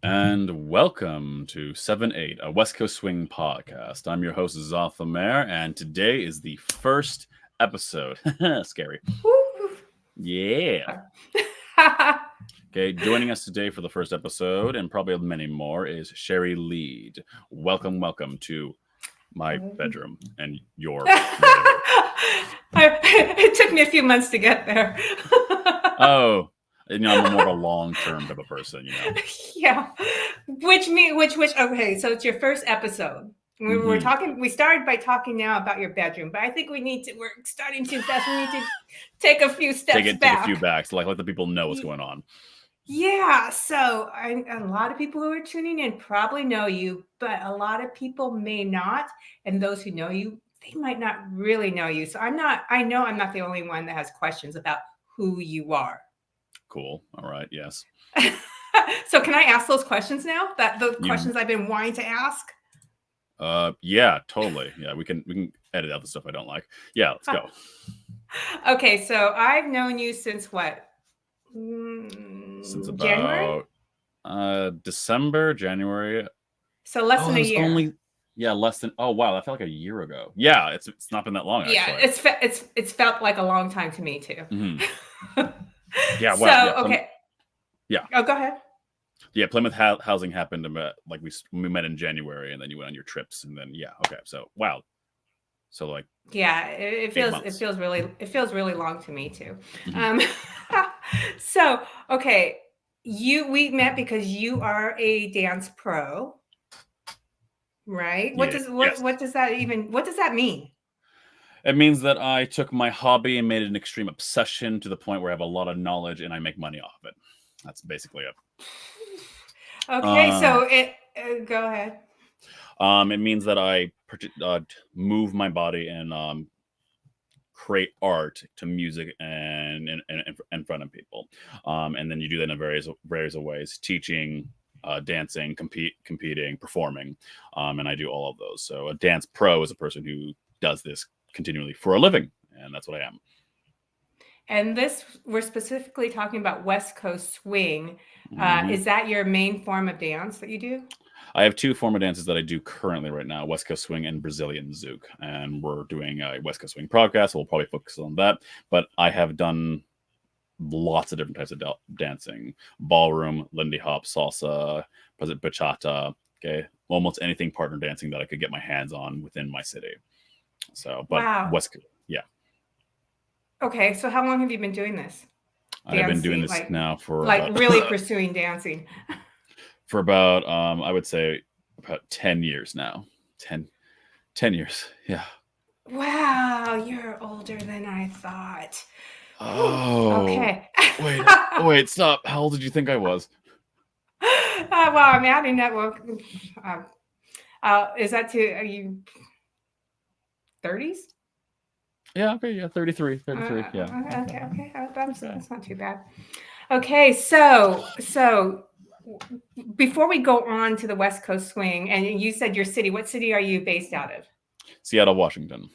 And welcome to 7-8, a West Coast Swing podcast. I'm your host, Za Thomaier, and today is the first episode. Scary. Yeah. Okay, joining us today for the first episode, and probably many more, is Shari Leid. Welcome to my bedroom and your bedroom. It took me a few months to get there. Oh, I'm more of a long-term type of person, Yeah. Which, okay, so it's your first episode. We're talking, we started by talking now about your bedroom, but I think we're starting too fast. We need to take a few steps back. Take a few back, so let the people know what's going on. Yeah, so a lot of people who are tuning in probably know you, but a lot of people may not. And those who know you, they might not really know you. So I know I'm not the only one that has questions about who you are. Cool. All right. Yes. So can I ask those questions now? Questions I've been wanting to ask? Yeah, totally. Yeah, we can edit out the stuff I don't like. Yeah, let's go. Okay, so I've known you since what? Since about January? December, January. So less than a year. Less than. Oh wow, that felt like a year ago. Yeah, it's not been that long. Actually. Yeah, it's felt like a long time to me too. Mm-hmm. Yeah. Wow. So yeah, okay. Yeah. Oh, go ahead. Yeah, Plymouth housing happened. We met in January, and then you went on your trips, and then okay. So wow. So like. Yeah, it feels really long to me too. Mm-hmm. So okay, we met because you are a dance pro, right? What does that mean? It means that I took my hobby and made it an extreme obsession to the point where I have a lot of knowledge and I make money off of it. That's basically it. Okay, so go ahead. It means that I move my body and create art to music and in front of people, and then you do that in various ways: teaching, dancing, competing, performing, and I do all of those. So a dance pro is a person who does this continually for a living, and that's what I am. And we're specifically talking about West Coast swing. Is that your main form of dance that you do? I have two form of dances that I do currently right now: West Coast swing and Brazilian zouk. And we're doing a West Coast swing podcast, so we'll probably focus on that. But I have done lots of different types of dancing: ballroom, Lindy hop, salsa, bachata. Okay, almost anything partner dancing that I could get my hands on within my city. So, but wow. Yeah. Okay, so how long have you been doing this? I've been doing this now for really pursuing dancing. For about I would say about 10 years now. 10 years. Yeah. Wow, you're older than I thought. Oh. Okay. Wait, stop. How old did you think I was? Well, I'm adding that. Well, is that are you 30s? Yeah, okay, yeah, 33, yeah. Okay. That's not too bad. Okay, so before we go on to the West Coast swing, and you said your city, what city are you based out of? Seattle, Washington.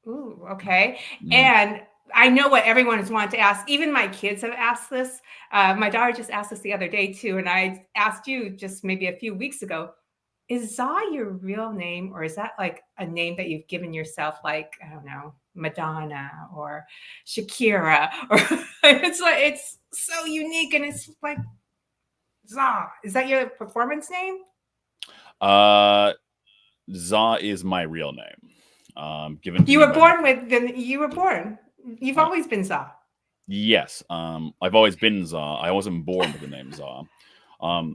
Ooh, okay. And I know what everyone has wanted to ask. Even my kids have asked this. My daughter just asked this the other day too, and I asked you just maybe a few weeks ago. Is Za your real name, or is that like a name that you've given yourself, like, I don't know, Madonna or Shakira? Or it's so unique, and it's like Za. Is that your performance name? Za is my real name. You were born. You've always been Za. Yes. I've always been Za. I wasn't born with the name Za.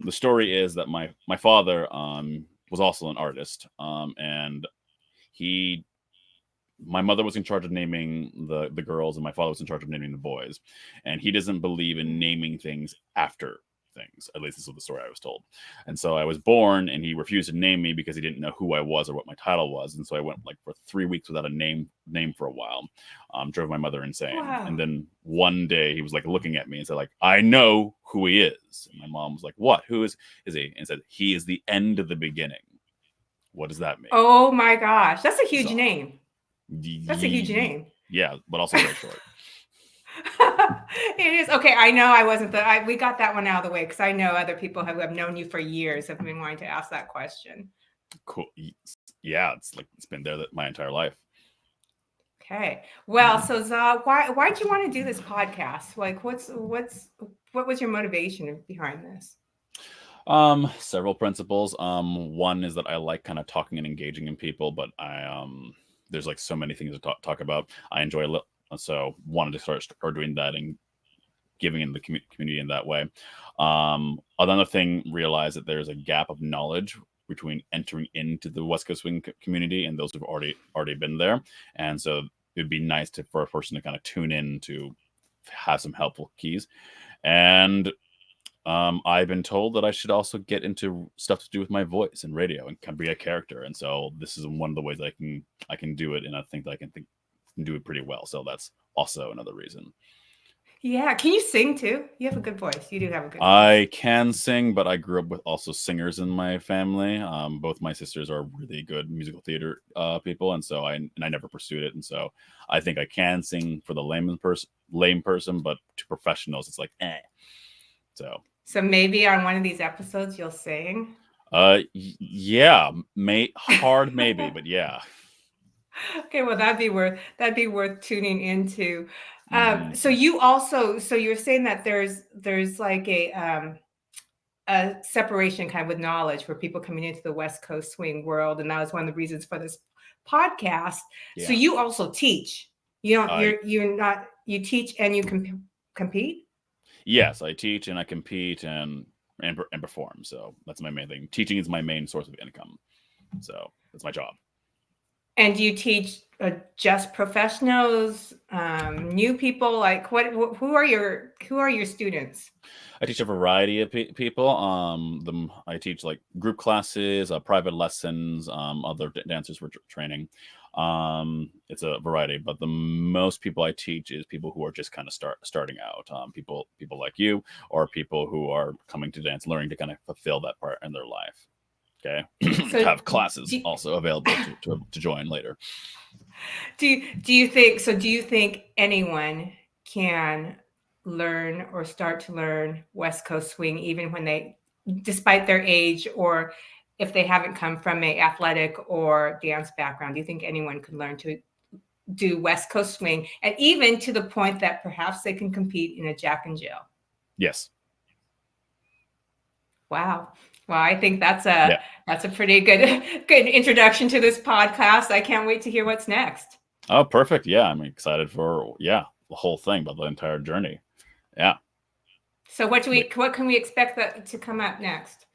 The story is that my father was also an artist, and my mother was in charge of naming the girls, and my father was in charge of naming the boys. And he doesn't believe in naming things after things. At least this is the story I was told. And so I was born, and he refused to name me because he didn't know who I was or what my title was. And so I went for 3 weeks without a name for a while. Drove my mother insane. Wow. And then one day he was looking at me and said, I know who he is. And my mom was like, what? Who is he? And said, he is the end of the beginning. What does that mean? Oh my gosh, that's a huge name. That's a huge name. Yeah, but also very short. It is okay. I know I wasn't we got that one out of the way because I know other people who have known you for years have been wanting to ask that question. Cool. Yeah, it's been there my entire life. Okay. Well, so Za, why'd you want to do this podcast? Like, what was your motivation behind this? Several principles. One is that I like kind of talking and engaging in people, but there's like so many things to talk about. I enjoy so wanted to start doing that and giving in the community in that way. Another thing, realize that there's a gap of knowledge between entering into the West Coast Swing community and those who've already been there, and so it'd be nice for a person to kind of tune in to have some helpful keys. And I've been told that I should also get into stuff to do with my voice and radio and can be a character. And so this is one of the ways I can do it, and I think that I can do it pretty well. So that's also another reason. Yeah. Can you sing too? You have a good voice. You do have a good voice. I can sing, but I grew up with also singers in my family. Both my sisters are really good musical theater people, and so I never pursued it. And so I think I can sing for the lame person, but to professionals, it's like eh. So maybe on one of these episodes you'll sing. Yeah, hard maybe, but yeah. Okay, well that'd be worth tuning into. So you're saying that there's like a separation kind of with knowledge for people coming into the West Coast swing world, and that was one of the reasons for this podcast. Yeah. So you also teach. You teach and you compete. Yes, I teach and I compete and perform. So that's my main thing. Teaching is my main source of income. So that's my job. And do you teach just professionals, new people? Like who are your students? I teach a variety of people. I teach like group classes, private lessons, other dancers for training. It's a variety, but the most people I teach is people who are just kind of starting out. People like you, or people who are coming to dance, learning to kind of fulfill that part in their life. Okay, so have classes also available to join later. Do you think anyone can learn or start to learn West Coast swing even when despite their age, or if they haven't come from a athletic or dance background? Do you think anyone could learn to do West Coast swing, and even to the point that perhaps they can compete in a Jack and Jill? Yes. Wow. Well, I think that's a pretty good introduction to this podcast. I can't wait to hear what's next. Oh, perfect. Yeah, I'm excited for the whole thing, about the entire journey. Yeah. So what can we expect to come up next?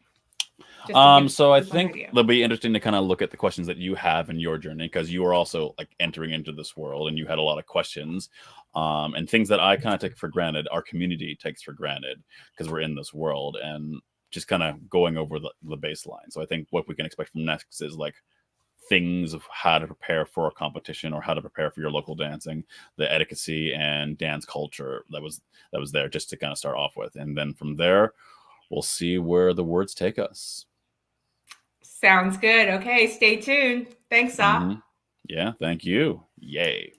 So I think it'll be interesting to kind of look at the questions that you have in your journey, because you are also like entering into this world and you had a lot of questions, and things that I kind of take for granted, our community takes for granted because we're in this world, and just kind of going over the baseline. So I think what we can expect from next is like things of how to prepare for a competition or how to prepare for your local dancing, the etiquette and dance culture that was there, just to kind of start off with. And then from there, we'll see where the words take us. Sounds good. Okay, stay tuned. Thanks, Za. Yeah, thank you. Yay.